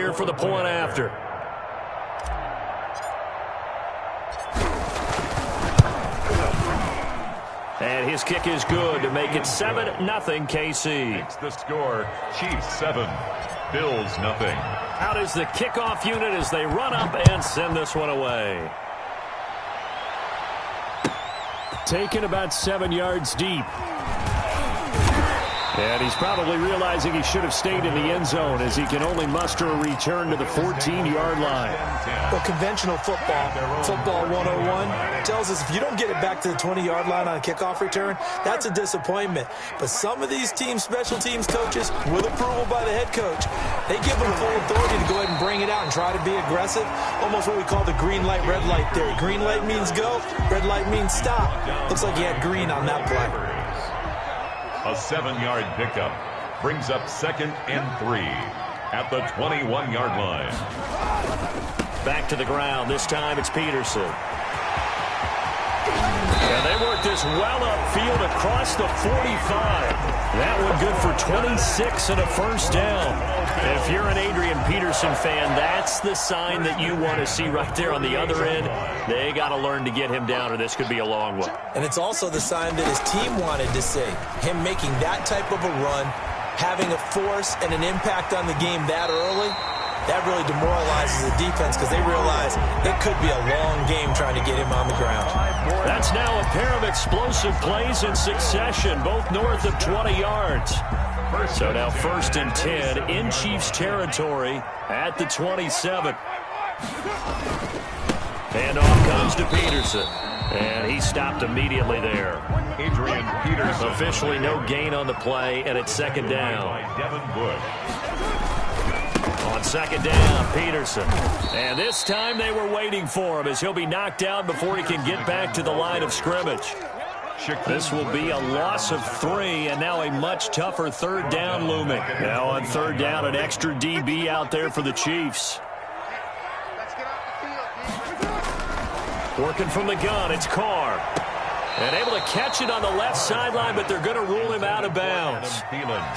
here for the point after. And his kick is good to make it 7-0 KC. Makes the score Chiefs 7, Bills nothing. Out is the kickoff unit as they run up and send this one away. Taken about 7 yards deep. And he's probably realizing he should have stayed in the end zone as he can only muster a return to the 14-yard line. Well, conventional football 101, tells us if you don't get it back to the 20-yard line on a kickoff return, that's a disappointment. But some of these special teams coaches, with approval by the head coach, they give them full authority to go ahead and bring it out and try to be aggressive. Almost what we call the green light, red light theory. Green light means go, red light means stop. Looks like he had green on that play. A 7-yard pickup brings up 2nd and 3 at the 21-yard line. Back to the ground. This time it's Peterson. And they work this well upfield across the 45. That one good for 26 and a first down. If you're an Adrian Peterson fan, that's the sign that you want to see right there on the other end. They got to learn to get him down, or this could be a long one. And it's also the sign that his team wanted to see. Him making that type of a run, having a force and an impact on the game that early, that really demoralizes the defense because they realize it could be a long game trying to get him on the ground. That's now a pair of explosive plays in succession, both north of 20 yards. So now 1st and 10 in Chiefs territory at the 27. Handoff comes to Peterson. And he stopped immediately there. Adrian Peterson. Officially no gain on the play, and it's 2nd down. On 2nd down, Peterson. And this time they were waiting for him as he'll be knocked down before he can get back to the line of scrimmage. This will be a loss of 3, and now a much tougher 3rd down looming. Now on 3rd down, an extra DB out there for the Chiefs. Working from the gun, it's Carr. And able to catch it on the left sideline, but they're going to rule him out of bounds.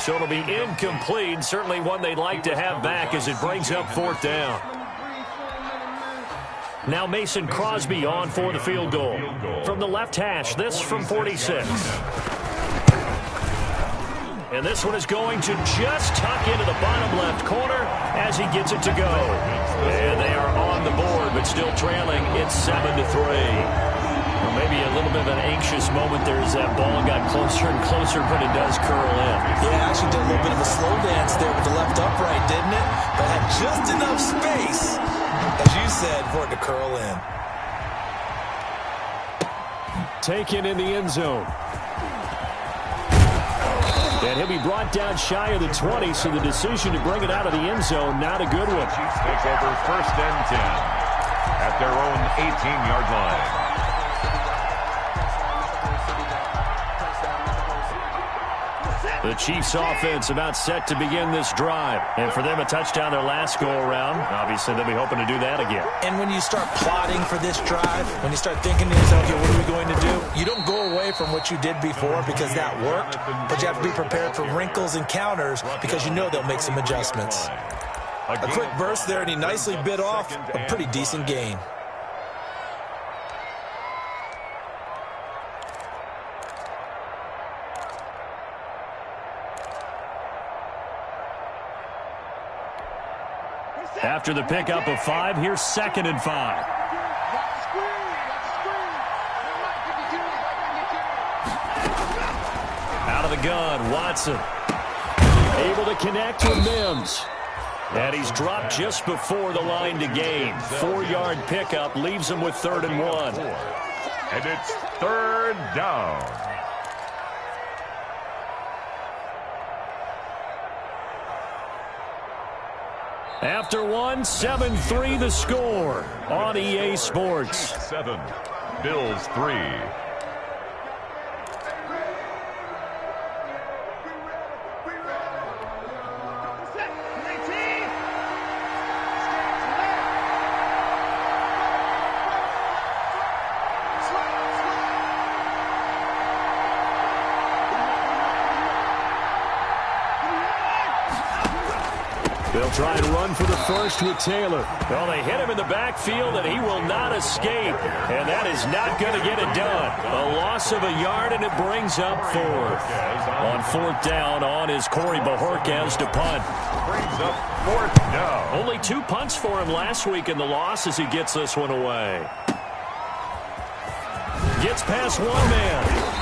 So it'll be incomplete, certainly one they'd like to have back as it brings up 4th down. Now Mason Crosby on for the field goal. From the left hash, this from 46. And this one is going to just tuck into the bottom left corner as he gets it to go. And they are on the board, but still trailing. It's 7-3. Well, maybe a little bit of an anxious moment there as that ball got closer and closer, but it does curl in. Yeah, actually did a little bit of a slow dance there with the left upright, didn't it? But had just enough space, as you said, for it to curl in. Taken in the end zone. And he'll be brought down shy of the 20, so the decision to bring it out of the end zone, not a good one. Chiefs take over 1st and 10 at their own 18-yard line. The Chiefs offense about set to begin this drive. And for them, a touchdown their last go-around. Obviously, they'll be hoping to do that again. And when you start plotting for this drive, when you start thinking to yourself, okay, what are we going to do? You don't go away from what you did before because that worked, but you have to be prepared for wrinkles and counters because you know they'll make some adjustments. A quick burst there, and he nicely bit off a pretty decent gain. After the pickup of 5, here's 2nd and 5. Out of the gun, Watson. Able to connect with Mims. And he's dropped just before the line to gain. 4-yard pickup leaves him with 3rd and 1. And it's 3rd down. After 1, 7-3 the score on EA Sports. 7, Bills 3. They'll try and run for the first with Taylor. Well, they hit him in the backfield, and he will not escape. And that is not going to get it done. A loss of a yard, and it brings up fourth. On fourth down, on is Corey Bojorquez to punt. Brings up fourth down. Only 2 punts for him last week in the loss as he gets this one away. Gets past one man.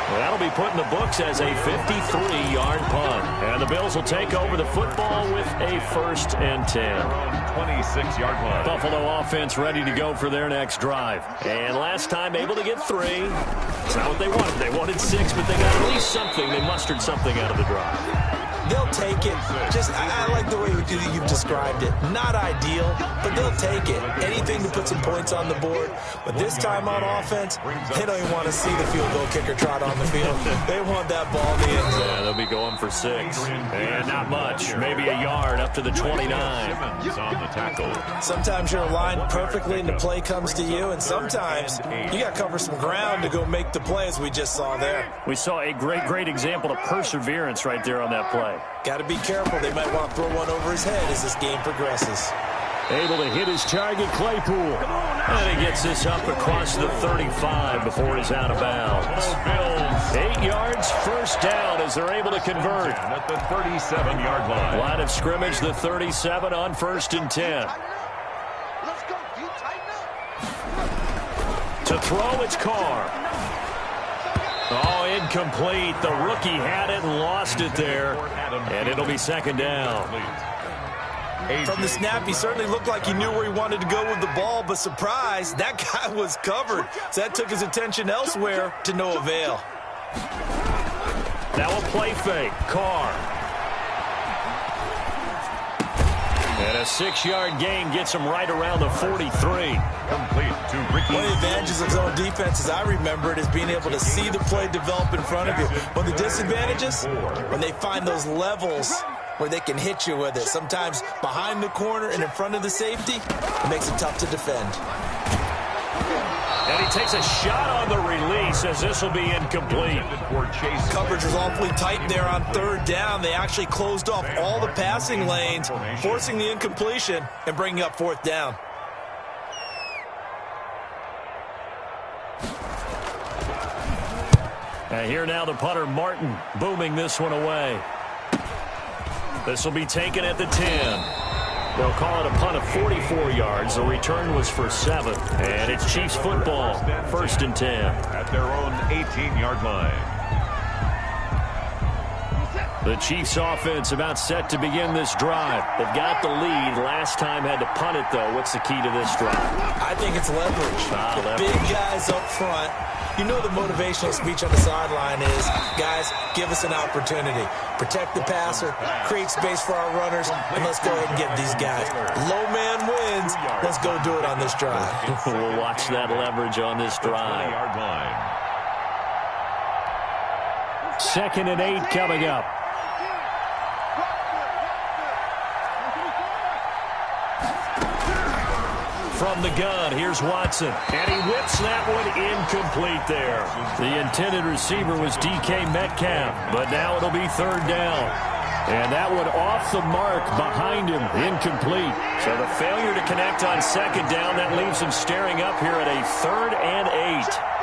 That'll be put in the books as a 53-yard punt. And the Bills will take over the football with a 1st and 10. 26-yard line. Buffalo offense ready to go for their next drive. And last time able to get 3. It's not what they wanted. They wanted 6, but they got at least something. They mustered something out of the drive. They'll take it. I like the way you've described it. Not ideal, but they'll take it. Anything to put some points on the board. But this time on offense, they don't even want to see the field goal kicker trot on the field. They want that ball in the end zone. Yeah, they'll be going for 6. And not much. Maybe a yard up to the 29. On the tackle. Sometimes you're aligned perfectly and the play comes to you, and sometimes you got to cover some ground to go make the play, as we just saw there. We saw a great example of perseverance right there on that play. Got to be careful. They might want to throw one over his head as this game progresses. Able to hit his target, Claypool. And he gets this up across the 35 before he's out of bounds. 8 yards, first down as they're able to convert. At the 37-yard line. Line of scrimmage, the 37 on 1st and 10. To throw, it's Carr. Oh, incomplete. The rookie had it and lost it there. And it'll be 2nd down. From the snap, he certainly looked like he knew where he wanted to go with the ball, but surprise, that guy was covered. So that took his attention elsewhere to no avail. Now a play fake. Carr. And a 6-yard gain gets him right around the 43. Complete to Ricky. One of the advantages of zone defense, as I remember it, is being able to see the play develop in front of you. One of the disadvantages, when they find those levels where they can hit you with it. Sometimes behind the corner and in front of the safety, it makes it tough to defend. And he takes a shot on the release as this will be incomplete. Coverage was awfully tight there on 3rd down. They actually closed off all the passing lanes, forcing the incompletion and bringing up 4th down. And here now the punter, Martin, booming this one away. This will be taken at the 10. They'll call it a punt of 44 yards. The return was for 7. And it's Chiefs football, 1st and 10. At their own 18-yard line. The Chiefs offense about set to begin this drive. They've got the lead. Last time had to punt it, though. What's the key to this drive? I think it's leverage. The big guys up front. You know the motivational speech on the sideline is, guys, give us an opportunity. Protect the passer, create space for our runners, and let's go ahead and get these guys. Low man wins. Let's go do it on this drive. We'll watch that leverage on this drive. 20-yard line. 2nd and 8 coming up. From the gun, here's Watson. And he whips that one incomplete there. The intended receiver was DK Metcalf, but now it'll be 3rd down. And that one off the mark behind him, incomplete. So the failure to connect on 2nd down, that leaves him staring up here at a 3rd and 8.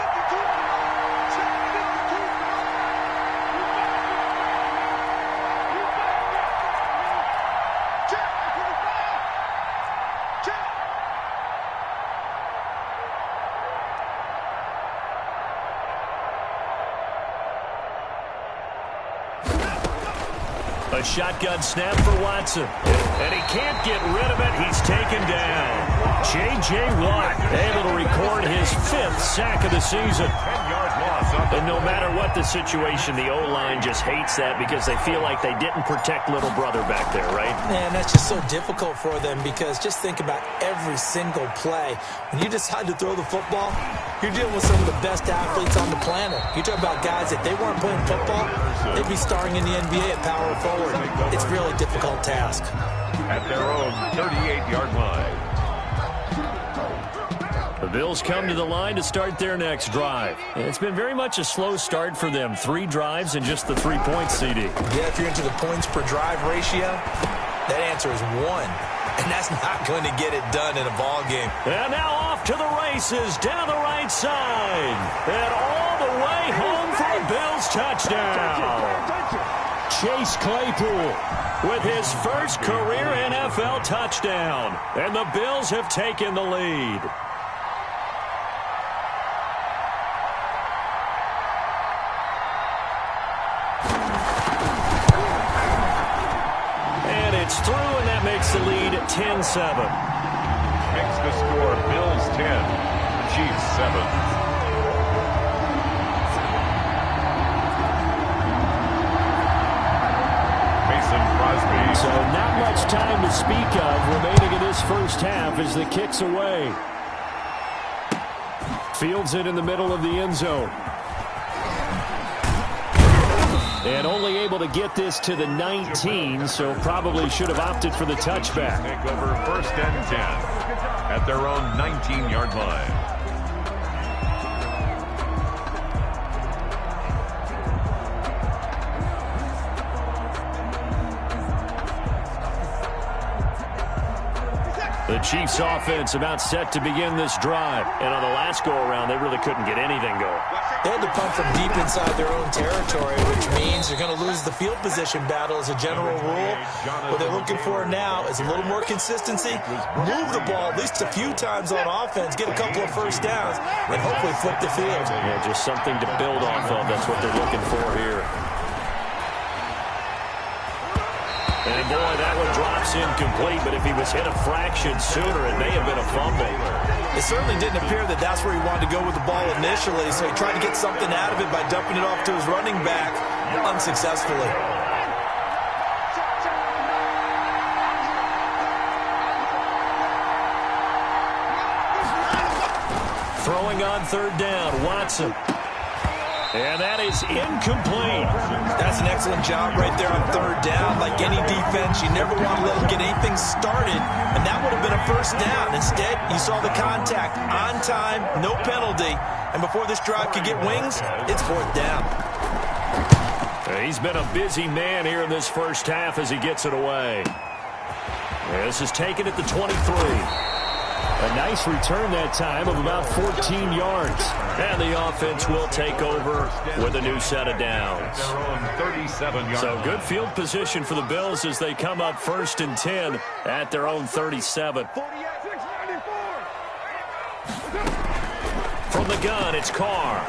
A shotgun snap for Watson. And he can't get rid of it. He's taken down. J.J. Watt able to record his 5th sack of the season. 10-yard loss. And no matter what the situation, the O-line just hates that because they feel like they didn't protect little brother back there, right? Man, that's just so difficult for them because just think about every single play. When you decide to throw the football, you're dealing with some of the best athletes on the planet. You talk about guys, if they weren't playing football, they'd be starring in the NBA at power forward. It's a really difficult task. At their own 38-yard line. The Bills come to the line to start their next drive. It's been very much a slow start for them. 3 drives and just the 3 points, CD. Yeah, if you're into the points per drive ratio, That answer is 1. And that's not going to get it done in a ball game. And now off to the races down the right side. And all the way home for a Bills touchdown. Chase Claypool with his first career NFL touchdown. And the Bills have taken the lead. It's through, and that makes the lead 10-7. Makes the score Bills 10, Chiefs 7. Mason Crosby. So not much time to speak of remaining in this first half as the kick's away. Fields it in the middle of the end zone. And only able to get this to the 19, so probably should have opted for the touchback. Take over 1st and 10 at their own 19-yard line. The Chiefs offense about set to begin this drive. And on the last go-around, they really couldn't get anything going. They had to punt from deep inside their own territory, which means they're going to lose the field position battle as a general rule. What they're looking for now is a little more consistency, move the ball at least a few times on offense, get a couple of first downs, and hopefully flip the field. Yeah, just something to build off of. That's what they're looking for here. And boy, that one drops incomplete, but if he was hit a fraction sooner, it may have been a fumble. It certainly didn't appear that that's where he wanted to go with the ball initially, so he tried to get something out of it by dumping it off to his running back unsuccessfully. Throwing on 3rd down, Watson. And that is incomplete. That's an excellent job right there on 3rd down. Like any defense, you never want to let them get anything started, and that would have been a first down. Instead, you saw the contact on time, no penalty, and before this drive could get wings, it's 4th down. He's been a busy man here in this first half as he gets it away. This is taken at the 23. A nice return that time of about 14 yards. And the offense will take over with a new set of downs. So good field position for the Bills as they come up 1st and 10 at their own 37. From the gun, it's Carr.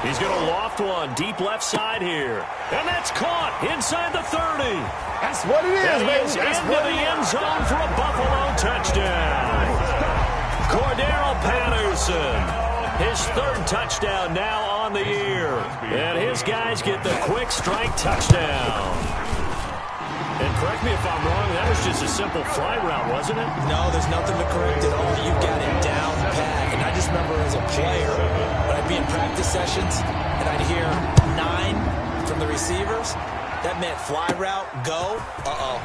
He's going to loft one deep left side here. And that's caught inside the 30. That's what it is, baby. Into the end zone for a Buffalo touchdown. Cordero Patterson, his 3rd touchdown now on the year. And his guys get the quick strike touchdown. And correct me if I'm wrong, that was just a simple fly route, wasn't it? No, there's nothing to correct at all. You've got it down pat. And I just remember as a player, when I'd be in practice sessions, and I'd hear 9 from the receivers. That meant fly route, go,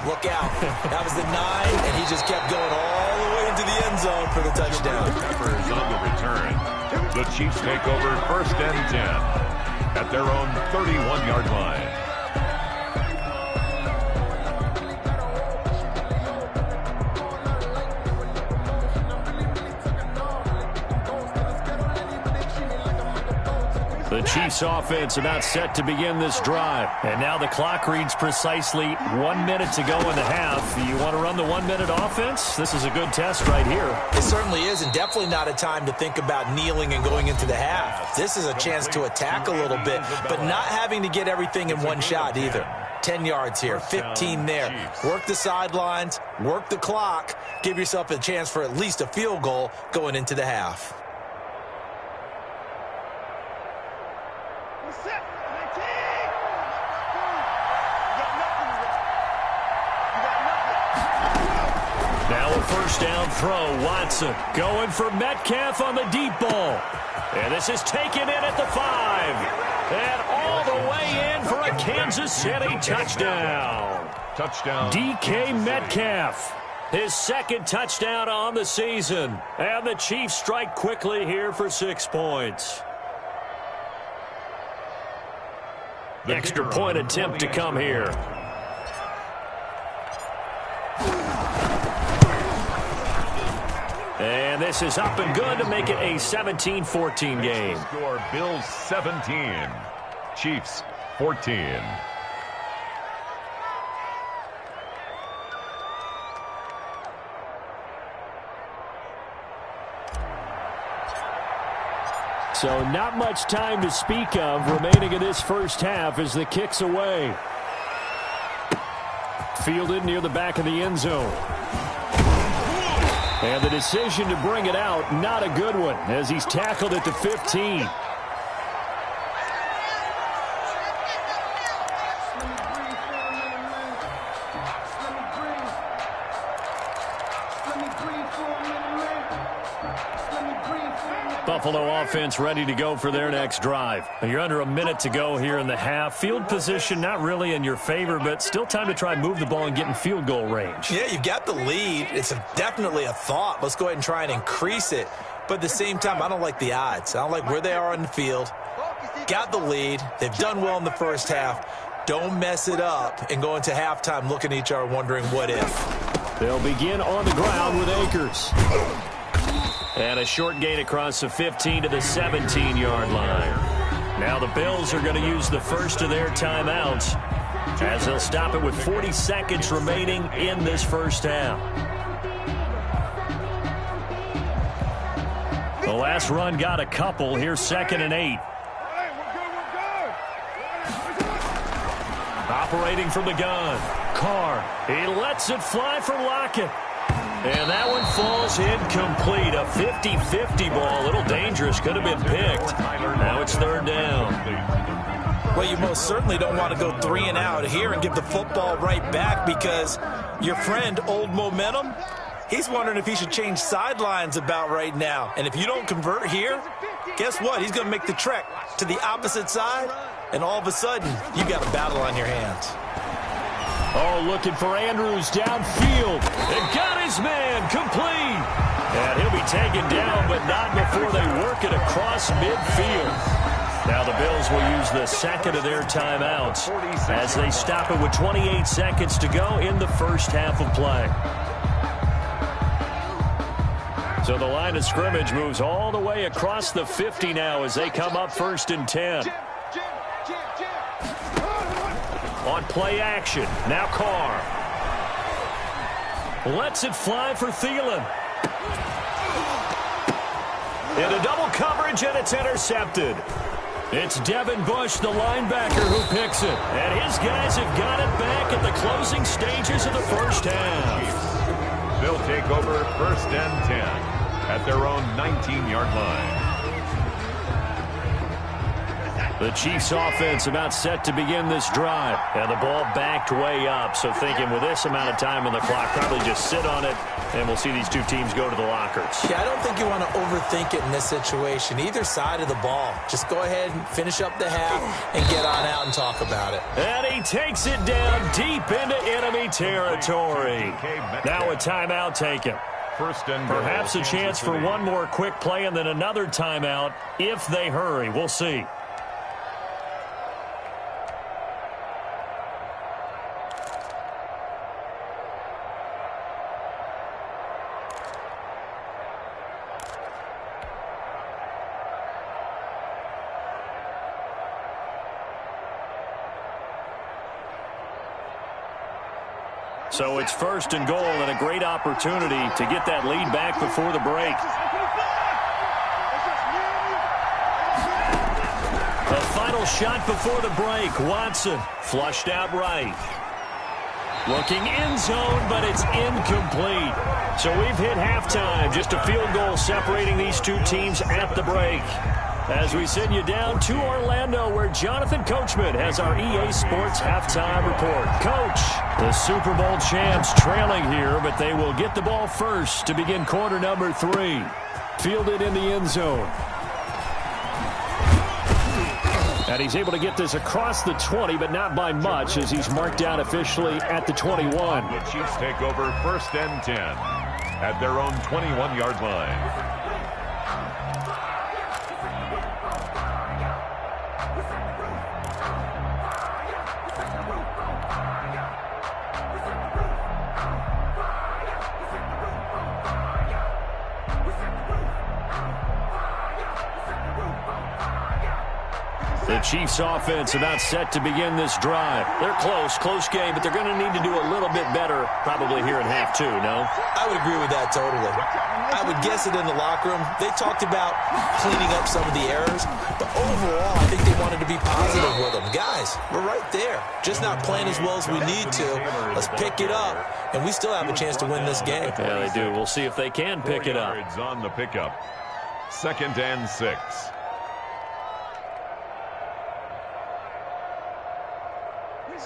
look out. That was the 9, and he just kept going all the way into the end zone for the touchdown. Peppers on the return. The Chiefs take over 1st and 10 at their own 31-yard line. The Chiefs offense about set to begin this drive. And now the clock reads precisely 1 minute to go in the half. You want to run the 1 minute offense? This is a good test right here. It certainly is, and definitely not a time to think about kneeling and going into the half. This is a chance to attack a little bit, but not having to get everything in one shot either. 10 yards here, 15 there. Work the sidelines, work the clock, give yourself a chance for at least a field goal going into the half. Now a 1st down throw. Watson going for Metcalf on the deep ball. And this is taken in at the 5. And all the way in for a Kansas City touchdown. Touchdown. DK Metcalf. His 2nd touchdown on the season. And the Chiefs strike quickly here for 6 points. Extra point attempt to come here. And this is up and good to make it a 17-14 game. Score Bills 17, Chiefs 14. So not much time to speak of remaining in this first half as the kick's away. Fielded near the back of the end zone. And the decision to bring it out, not a good one, as he's tackled at the 15. Buffalo offense ready to go for their next drive. You're under a minute to go here in the half. Field position not really in your favor, but still time to try and move the ball and get in field goal range. Yeah, you've got the lead. It's definitely a thought. Let's go ahead and try and increase it. But at the same time, I don't like the odds. I don't like where they are on the field. Got the lead. They've done well in the first half. Don't mess it up and go into halftime looking at each other wondering what if. They'll begin on the ground with Akers. And a short gain across the 15 to the 17-yard line. Now the Bills are going to use the first of their timeouts as they'll stop it with 40 seconds remaining in this first half. The last run got a couple. Here's 2nd and 8. Operating from the gun. Carr. He lets it fly for Lockett. And that one falls incomplete. A 50-50 ball. A little dangerous. Could have been picked. Now it's 3rd down. Well, you most certainly don't want to go 3 and out here and give the football right back because your friend, Old Momentum, he's wondering if he should change sidelines about right now. And if you don't convert here, guess what? He's going to make the trek to the opposite side, and all of a sudden, you got a battle on your hands. Oh, looking for Andrews downfield. And got his man complete. And he'll be taken down, but not before they work it across midfield. Now the Bills will use the second of their timeouts as they stop it with 28 seconds to go in the first half of play. So the line of scrimmage moves all the way across the 50 now as they come up 1st and 10. On play action, now Carr. Lets it fly for Thielen. Into double coverage, and it's intercepted. It's Devin Bush, the linebacker, who picks it. And his guys have got it back at the closing stages of the first half. They'll take over 1st and 10 at their own 19-yard line. The Chiefs offense about set to begin this drive. And the ball backed way up. So thinking with this amount of time on the clock, probably just sit on it, and we'll see these two teams go to the lockers. Yeah, I don't think you want to overthink it in this situation. Either side of the ball. Just go ahead and finish up the half and get on out and talk about it. And he takes it down deep into enemy territory. Now a timeout taken. Perhaps a chance for one more quick play and then another timeout if they hurry. We'll see. So it's 1st and goal and a great opportunity to get that lead back before the break. The final shot before the break. Watson flushed out right. Looking end zone, but it's incomplete. So we've hit halftime. Just a field goal separating these two teams at the break. As we send you down to Orlando, where Jonathan Coachman has our EA Sports halftime report. Coach, the Super Bowl champs trailing here, but they will get the ball first to begin quarter number 3. Fielded in the end zone. And he's able to get this across the 20, but not by much, as he's marked down officially at the 21. The Chiefs take over 1st and 10 at their own 21-yard line. The Chiefs offense about set to begin this drive. They're close game, but they're going to need to do a little bit better probably here in half two, no? I would agree with that totally. I would guess it in the locker room. They talked about cleaning up some of the errors, but overall, I think they wanted to be positive with them. Guys, we're right there. Just not playing as well as we need to. Let's pick it up, and we still have a chance to win this game. Yeah, they do. We'll see if they can pick it up. On the pickup. 2nd and 6.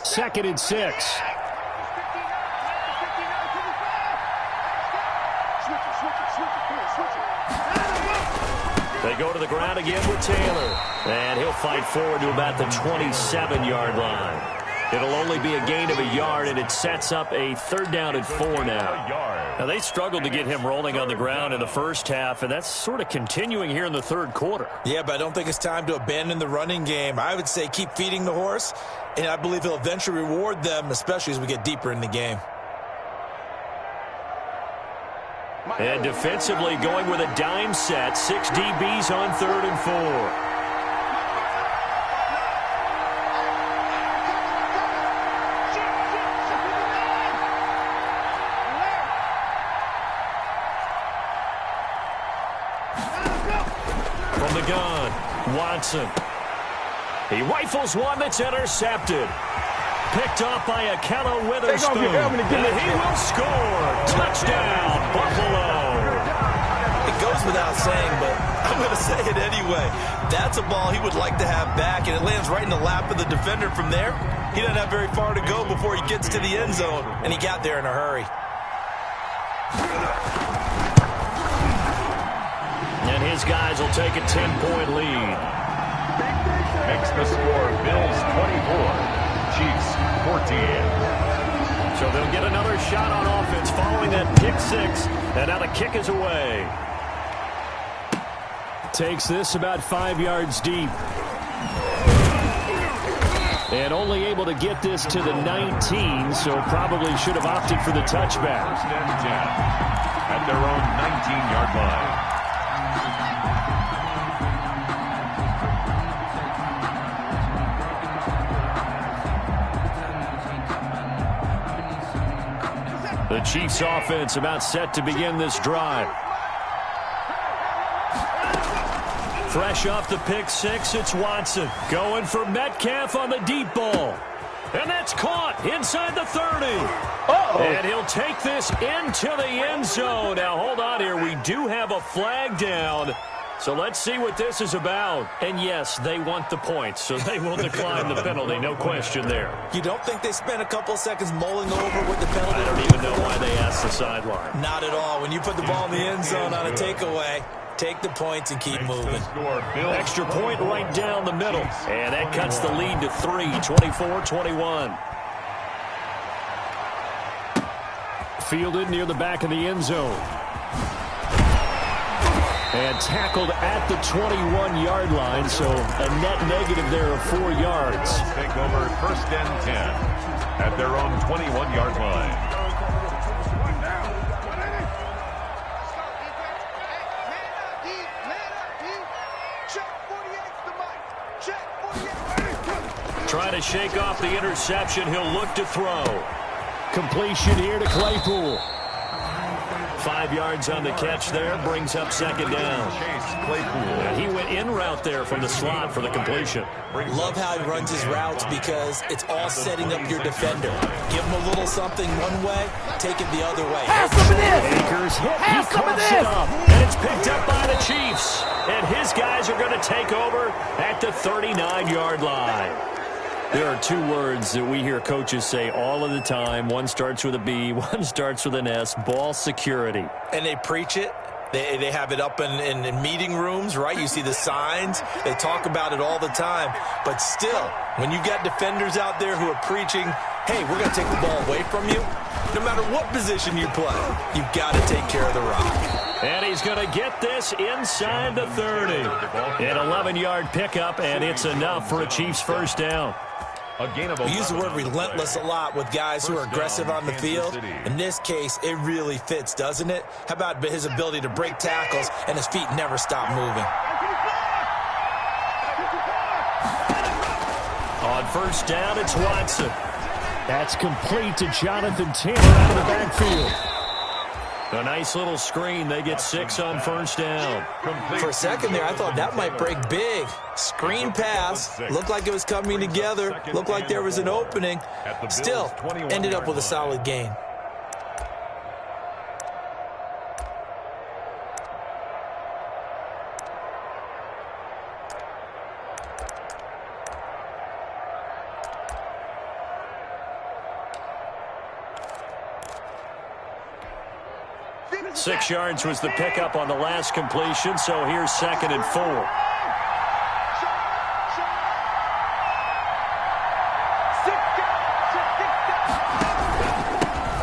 Second and 6. They go to the ground again with Taylor. And he'll fight forward to about the 27-yard line. It'll only be a gain of a yard, and it sets up a 3rd down and 4 now. Now, they struggled to get him rolling on the ground in the first half, and that's sort of continuing here in the 3rd quarter. Yeah, but I don't think it's time to abandon the running game. I would say keep feeding the horse, and I believe he'll eventually reward them, especially as we get deeper in the game. And defensively going with a dime set, 6 DBs on 3rd and 4. From the gun, Watson. He rifles one that's intercepted. Picked off by a cL0uDniNe617's. And he will score. Touchdown, Buffalo. It goes without saying, but I'm going to say it anyway. That's a ball he would like to have back, and it lands right in the lap of the defender from there. He doesn't have very far to go before he gets to the end zone, and he got there in a hurry. And his guys will take a 10-point lead. Makes the score Bills 24. Chiefs 14. So they'll get another shot on offense following that pick 6. And now the kick is away. Takes this about 5 yards deep. And only able to get this to the 19, so probably should have opted for the touchback. 1st and 10 at their own 19-yard line. The Chiefs offense about set to begin this drive. Fresh off the pick 6, it's Watson. Going for Metcalf on the deep ball. And that's caught inside the 30. And he'll take this into the end zone. Now, hold on here. We do have a flag down. So let's see what this is about. And yes, they want the points, so they will decline the penalty. No question there. You don't think they spent a couple of seconds mulling over what the penalty? I don't even know why they asked the sideline. Not at all. When you put the ball in the end zone on a takeaway, take the points and keep moving. Extra point right down the middle. And that cuts the lead to 3, 24-21. Fielded near the back of the end zone. And tackled at the 21-yard line, so a net negative there of 4 yards. Take over 1st and 10 at their own 21-yard line. Trying to shake off the interception. He'll look to throw. Completion here to Claypool. 5 yards on the catch there, brings up 2nd down. Chase Claypool. He went in route there from the slot for the completion. Love how he runs his routes because it's all setting up your defender. Give him a little something one way, take it the other way. Have some of this! Akers hit, he coughs it up, and it's picked up by the Chiefs. And his guys are going to take over at the 39-yard line. There are 2 words that we hear coaches say all of the time. One starts with a B, one starts with an S, ball security. And they preach it. They have it up in meeting rooms, right? You see the signs. They talk about it all the time. But still, when you got defenders out there who are preaching, hey, we're going to take the ball away from you, no matter what position you play, you've got to take care of the rock. And he's going to get this inside the 30. An 11-yard pickup, and it's enough for a Chiefs 1st down. We use the word relentless a lot with guys who are aggressive on the field. In this case, it really fits, doesn't it? How about his ability to break tackles and his feet never stop moving? On first down, it's Watson. That's complete to Jonathan Taylor out of the backfield. A nice little screen. They get 6 on first down. For a second there, I thought that might break big. Screen pass. Looked like it was coming together. Looked like there was an opening. Still, ended up with a solid gain. Six yards was the pickup on the last completion, so here's 2nd and 4.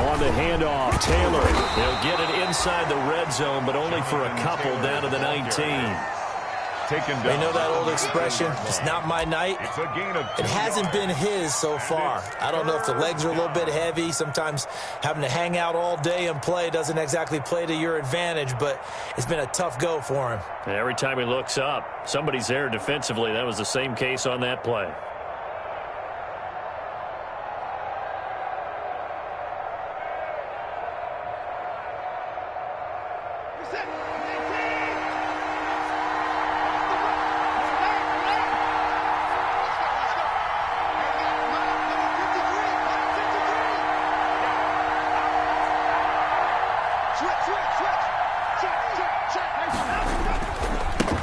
On the handoff, Taylor. They'll get it inside the red zone, but only for a couple down to the 19. They know that old expression, it's not my night. It hasn't been his so far. I don't know if the legs are a little bit heavy. Sometimes having to hang out all day and play doesn't exactly play to your advantage, but it's been a tough go for him. And every time he looks up, somebody's there defensively. That was the same case on that play.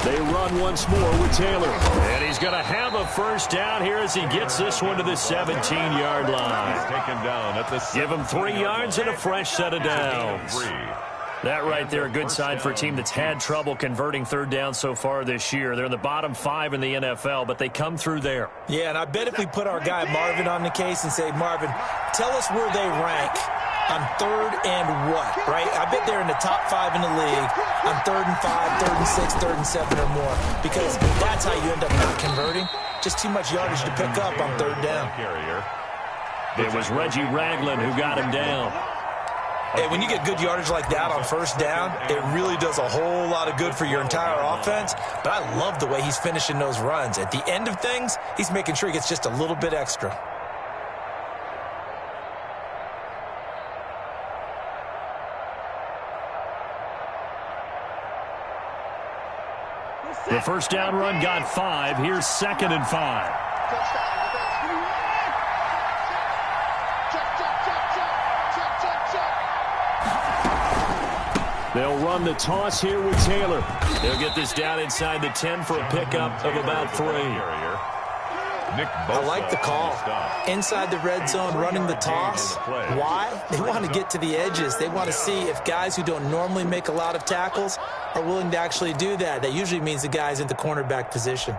They run once more with Taylor. And he's going to have a first down here as he gets this one to the 17-yard line. He's taken down at the Give him 3 yards and a fresh set of downs. That right there, a good sign for a team that's had trouble converting third down so far this year. They're in the bottom 5 in the NFL, but they come through there. Yeah, and I bet if we put our guy Marvin on the case and say, Marvin, tell us where they rank on third and what, right? I bet they're in the top 5 in the league on 3rd and 5, 3rd and 6, 3rd and 7 or more, because that's how you end up not converting. Just too much yardage to pick up on third down. It was Reggie Ragland who got him down. Hey, when you get good yardage like that on first down, it really does a whole lot of good for your entire offense. But I love the way he's finishing those runs. At the end of things, he's making sure he gets just a little bit extra. The first down run got 5. Here's 2nd and 5. They'll run the toss here with Taylor. They'll get this down inside the 10 for a pickup of about 3. I like the call. Inside the red zone, running the toss. Why? They want to get to the edges. They want to see if guys who don't normally make a lot of tackles are willing to actually do that. That usually means the guy's in the cornerback position.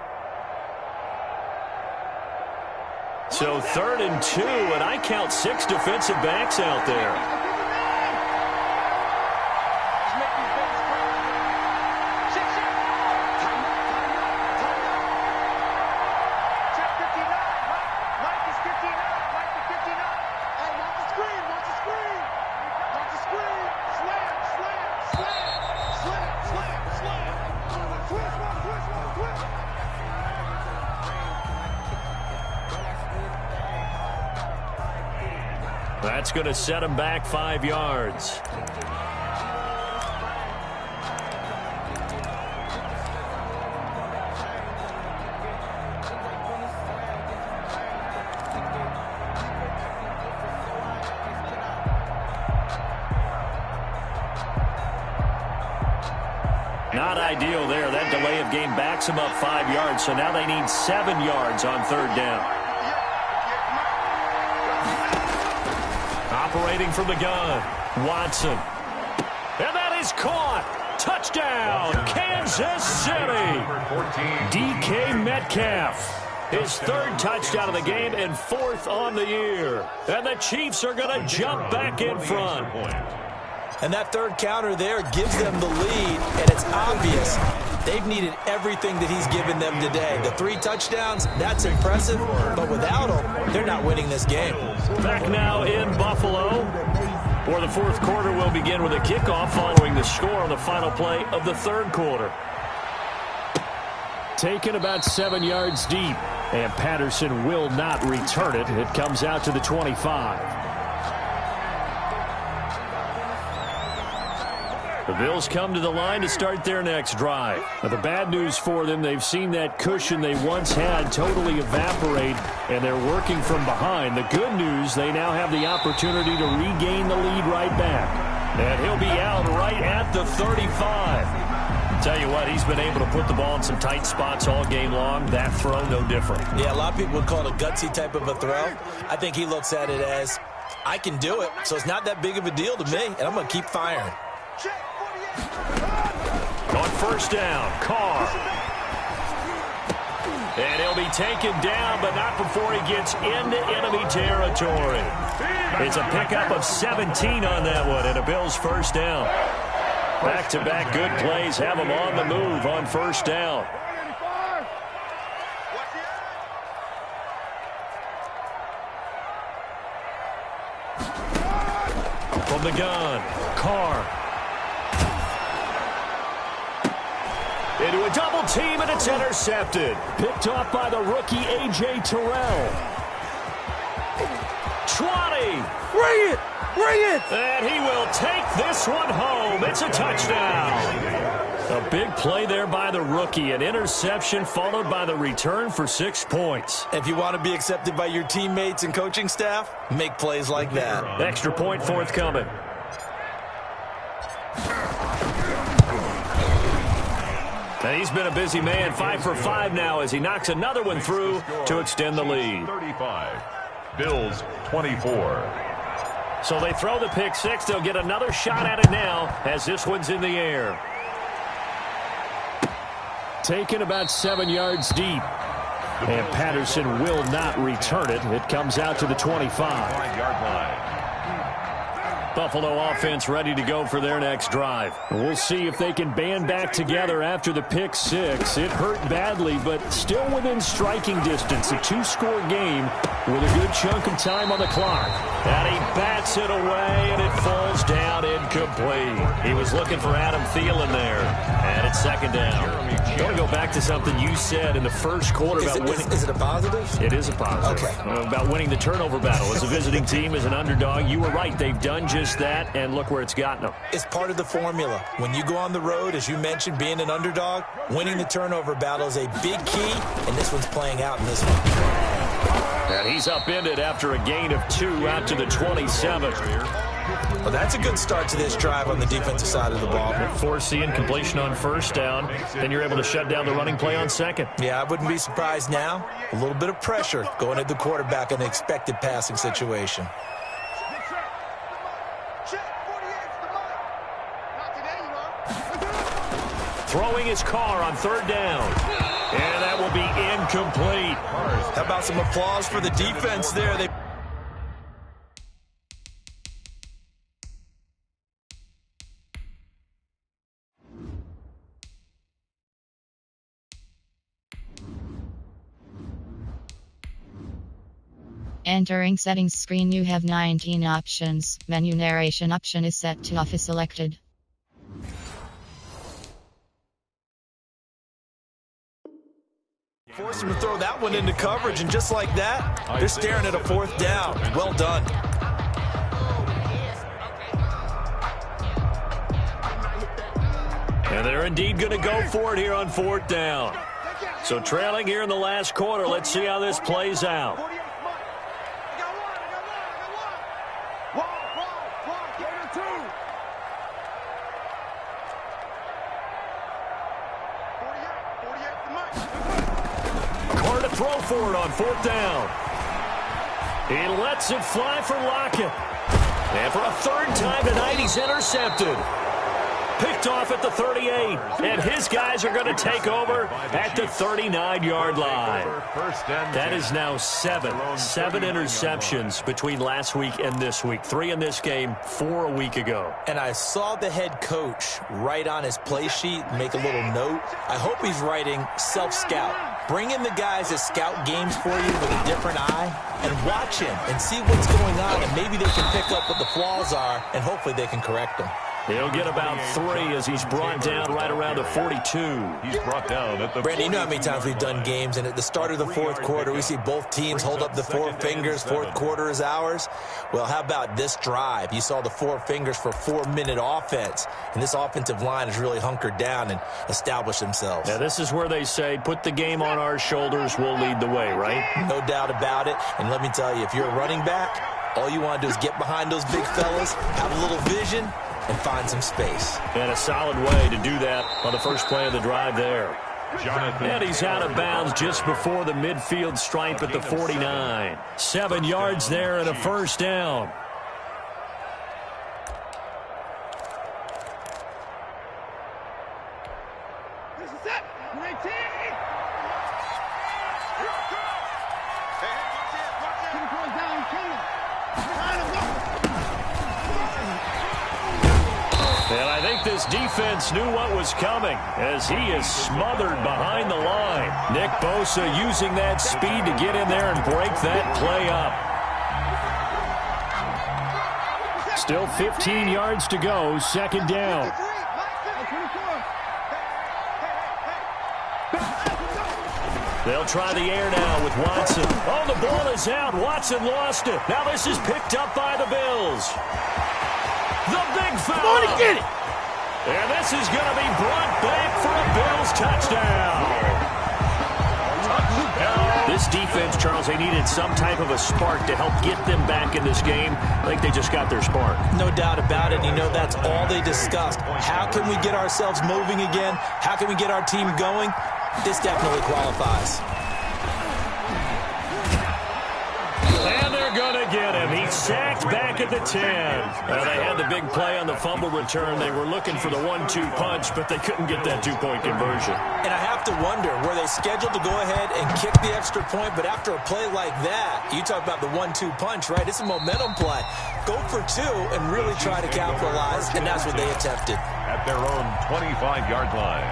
So 3rd and 2, and I count 6 defensive backs out there. That's going to set him back 5 yards. Not ideal there. That delay of game backs him up 5 yards, so now they need 7 yards on third down. Operating from the gun, Watson. And that is caught. Touchdown, Kansas City. DK Metcalf. His 3rd touchdown of the game and 4th on the year. And the Chiefs are going to jump back in front. And that 3rd counter there gives them the lead, and it's obvious they've needed everything that he's given them today. The 3 touchdowns, that's impressive, but without him, they're not winning this game. Back now in Buffalo, where the 4th quarter will begin with a kickoff following the score on the final play of the 3rd quarter. Taken about 7 yards deep. And Patterson will not return it. It comes out to the 25. The Bills come to the line to start their next drive. Now, the bad news for them, they've seen that cushion they once had totally evaporate, and they're working from behind. The good news, they now have the opportunity to regain the lead right back. And he'll be out right at the 35. Tell you what, he's been able to put the ball in some tight spots all game long. That throw, no different. Yeah, a lot of people would call it a gutsy type of a throw. I think he looks at it as, I can do it, so it's not that big of a deal to me, and I'm going to keep firing. On first down, Carr. And he'll be taken down, but not before he gets into enemy territory. It's a pickup of 17 on that one, and a Bills first down. Back-to-back good plays have them on the move on first down. From the gun, Carr. Into a double team, and it's intercepted. Picked off by the rookie A.J. Terrell. 20. Bring it! Bring it! And he will take this one home. It's a touchdown. A big play there by the rookie. An interception followed by the return for 6 points. If you want to be accepted by your teammates and coaching staff, make plays like that. Extra point forthcoming. And he's been a busy man, 5 for 5 now as he knocks another one through to extend the lead. 35, Bills 24. So they throw the pick six. They'll get another shot at it now as this one's in the air. Taken about 7 yards deep. And Patterson will not return it. It comes out to the 25. 5-yard line. Buffalo offense ready to go for their next drive. We'll see if they can band back together after the pick six. It hurt badly, but still within striking distance. A 2-score game with a good chunk of time on the clock. And he bats it away, and it falls down incomplete. He was looking for Adam Thielen there. And it's second down. I want to go back to something you said in the first quarter about winning. Is it a positive? It is a positive. Okay. About winning the turnover battle. As a visiting team, as an underdog, you were right. They've done just that, and look where it's gotten them. It's part of the formula. When you go on the road, as you mentioned, being an underdog, winning the turnover battle is a big key, and this one's playing out in this one. And he's upended after a gain of 2 out to the 27. Well, that's a good start to this drive on the defensive side of the ball. Foreseeing completion on first down, then you're able to shut down the running play on second. Yeah, I wouldn't be surprised now. A little bit of pressure going at the quarterback in an expected passing situation. Throwing his car on third down. And that will be incomplete. How about some applause for the defense there? Entering settings screen, you have 19 options. Menu narration option is set to off is selected. Force him to throw that one into coverage, and just like that, they're staring at a fourth down. Well done. And they're indeed going to go for it here on fourth down. So trailing here in the last quarter, let's see how this plays out. Carr to throw for it on fourth down. He lets it fly for Lockett. And for a third time tonight, he's intercepted. Picked off at the 38, and his guys are going to take over at the 39-yard line. That is now seven interceptions between last week and this week. 3 in this game, 4 a week ago. And I saw the head coach write on his play sheet, make a little note. I hope he's writing self-scout. Bring in the guys that scout games for you with a different eye and watch him and see what's going on, and maybe they can pick up what the flaws are, and hopefully they can correct them. He'll get about 3 as he's brought down right around the 42. He's brought down at the Brandon, you know how many times we've done games, and at the start of the fourth quarter, we see both teams hold up the 4 fingers, fourth quarter is ours. Well, how about this drive? You saw the 4 fingers for 4-minute offense, and this offensive line has really hunkered down and established themselves. Now, this is where they say, put the game on our shoulders, we'll lead the way, right? No doubt about it, and let me tell you, if you're a running back, all you want to do is get behind those big fellas, have a little vision, and find some space. And a solid way to do that on the first play of the drive there. And he's out of bounds just before the midfield stripe at the 49. 7 yards there and a first down. This is it. 19. And I think this defense knew what was coming as he is smothered behind the line. Nick Bosa using that speed to get in there and break that play up. Still 15 yards to go, second down. They'll try the air now with Watson. Oh, the ball is out. Watson lost it. Now this is picked up by the Bills. The big foul. Come on and get it. And this is going to be brought back for a Bills touchdown. This defense, Charles, they needed some type of a spark to help get them back in this game. I think they just got their spark. No doubt about it. You know, that's all they discussed. How can we get ourselves moving again? How can we get our team going? This definitely qualifies. And they're going to get him. He's sacked back at the 10. They had the big play on the fumble return. They were looking for the 1-2 punch, but they couldn't get that 2-point conversion. And I have to wonder, were they scheduled to go ahead and kick the extra point? But after a play like that, you talk about the 1-2 punch, right? It's a momentum play. Go for 2 and really try to capitalize, and that's what they attempted. At their own 25-yard line.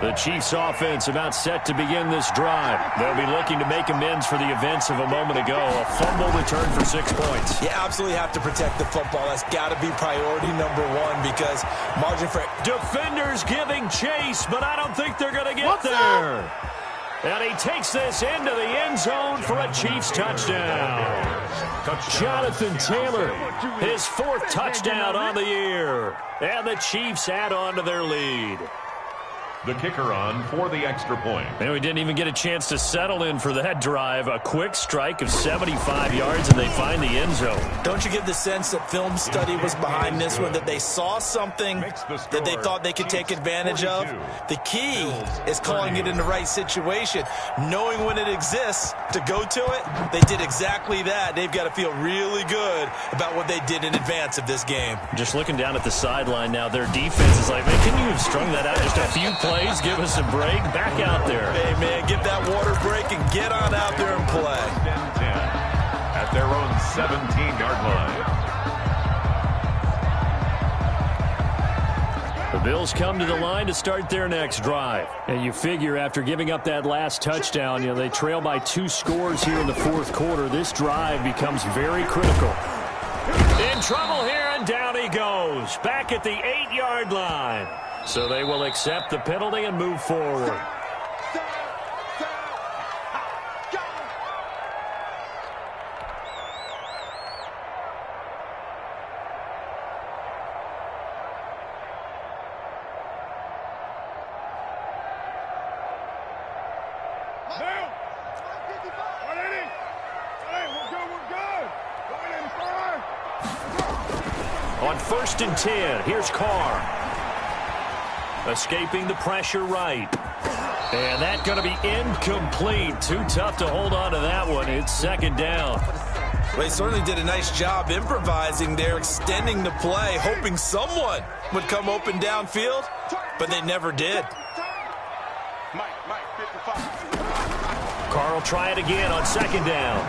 The Chiefs offense about set to begin this drive. They'll be looking to make amends for the events of a moment ago. A fumble return for 6 points. You absolutely have to protect the football. That's got to be priority number 1 because margin for... Defenders giving chase, but I don't think they're going to get there. And he takes this into the end zone for a Chiefs touchdown. Jonathan Taylor, his 4th touchdown on the year. And the Chiefs add on to their lead. The kicker on for the extra point. And we didn't even get a chance to settle in for that drive. A quick strike of 75 yards, and they find the end zone. Don't you get the sense that film study was behind this one, that they saw something that they thought they could take advantage of? The key is calling it in the right situation, knowing when it exists to go to it. They did exactly that. They've got to feel really good about what they did in advance of this game. Just looking down at the sideline now, their defense is like, man, can you have strung that out just a few plays? Give us a break. Back out there. Hey, man, get that water break and get on out there and play. 10 at their own 17-yard line. The Bills come to the line to start their next drive. And you figure after giving up that last touchdown, you know, they trail by 2 scores here in the fourth quarter. This drive becomes very critical. In trouble here, and down he goes. Back at the 8-yard line. So they will accept the penalty and move forward. On 1st and 10, here's Carr. Escaping the pressure right. And that's going to be incomplete. Too tough to hold on to that one. It's second down. Well, they certainly did a nice job improvising there, extending the play, hoping someone would come open downfield, but they never did. Carr will try it again on second down.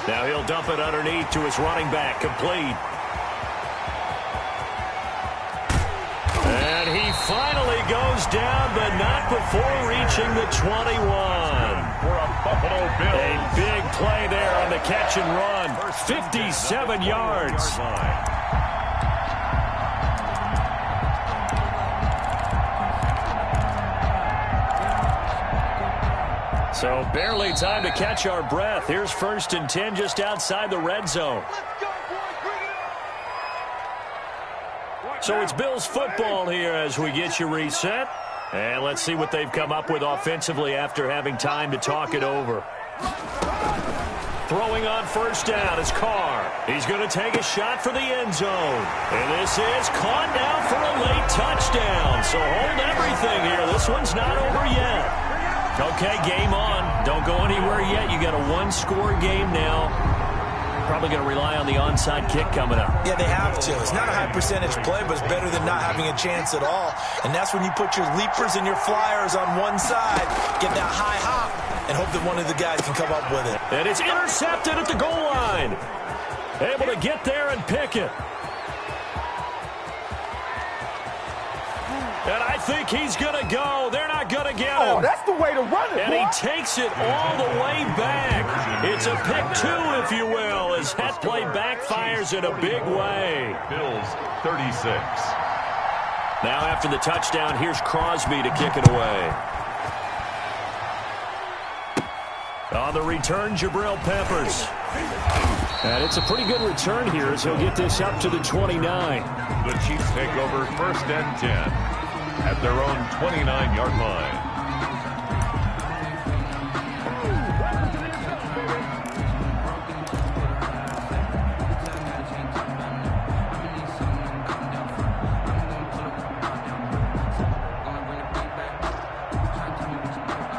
Now he'll dump it underneath to his running back, complete. And he finally goes down, but not before reaching the 21. For a Buffalo Bills. A big play there on the catch and run. 57 yards. So barely time to catch our breath. Here's 1st and 10 just outside the red zone. So it's Bills football here as we get you reset. And let's see what they've come up with offensively after having time to talk it over. Throwing on 1st down is Carr. He's going to take a shot for the end zone. And this is caught now for a late touchdown. So hold everything here. This one's not over yet. Okay, game on. Don't go anywhere yet. You got a one-score game now. Probably going to rely on the onside kick coming up. Yeah, they have to. It's not a high-percentage play, but it's better than not having a chance at all. And that's when you put your leapers and your flyers on one side, get that high hop, and hope that one of the guys can come up with it. And it's intercepted at the goal line. Able to get there and pick it. And I think he's going to go. They're not going to get him. Oh, that's the way to run it, And boy. he takes it all the way back. It's a pick 2, if you will, as that play backfires in a big way. Bills 36. Now after the touchdown, here's Crosby to kick it away. On the return, Jabril Peppers. And it's a pretty good return here as he'll get this up to the 29. The Chiefs take over 1st and 10 at their own 29-yard line.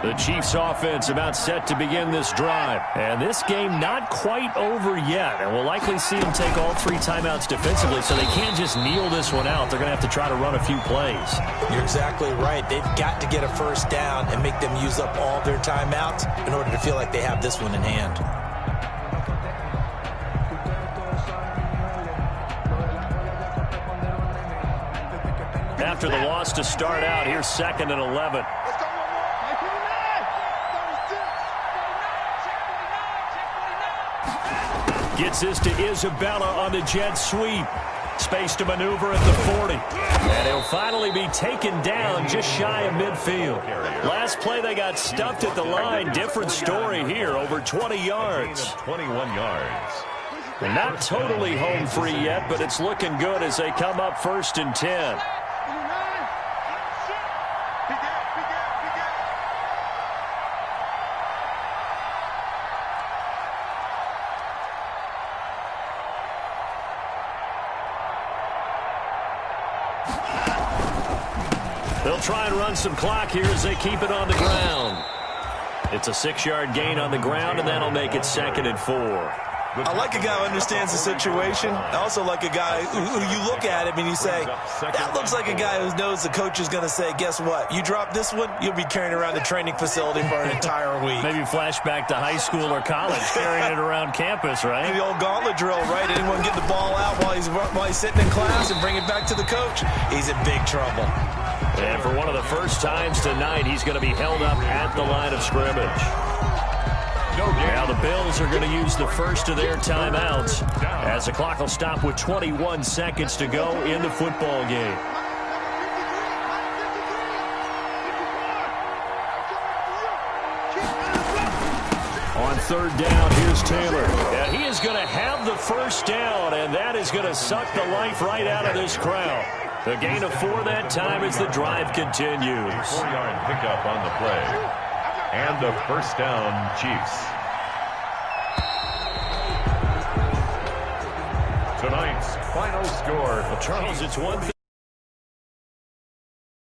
The Chiefs offense about set to begin this drive. And this game not quite over yet. And we'll likely see them take all 3 timeouts defensively, so they can't just kneel this one out. They're going to have to try to run a few plays. You're exactly right. They've got to get a 1st down and make them use up all their timeouts in order to feel like they have this one in hand. After the loss to start out, here's 2nd and 11. Gets this to Isabella on the jet sweep. Space to maneuver at the 40. And he'll finally be taken down just shy of midfield. Last play they got stuffed at the line. Different story here, over 20 yards. 21 yards. And not totally home free yet, but it's looking good as they come up 1st and 10. They'll try and run some clock here as they keep it on the ground. It's a 6-yard gain on the ground, and that'll make it 2nd and 4. I like a guy who understands the situation. I also like a guy who you look at him and you say, that looks like a guy who knows the coach is going to say, guess what? You drop this one, you'll be carrying around the training facility for an entire week. Maybe flashback to high school or college, carrying it around campus, right? The old gauntlet drill, right? Anyone get the ball out while he's sitting in class and bring it back to the coach? He's in big trouble. And for one of the first times tonight, he's going to be held up at the line of scrimmage. Now the Bills are going to use the first of their timeouts as the clock will stop with 21 seconds to go in the football game. On 3rd down, here's Taylor. And he is going to have the 1st down, and that is going to suck the life right out of this crowd. The gain of 4 that time as the drive continues. 4-yard pickup on the play. And a 1st down, Chiefs. Tonight's final score. Well, Charles, it's 1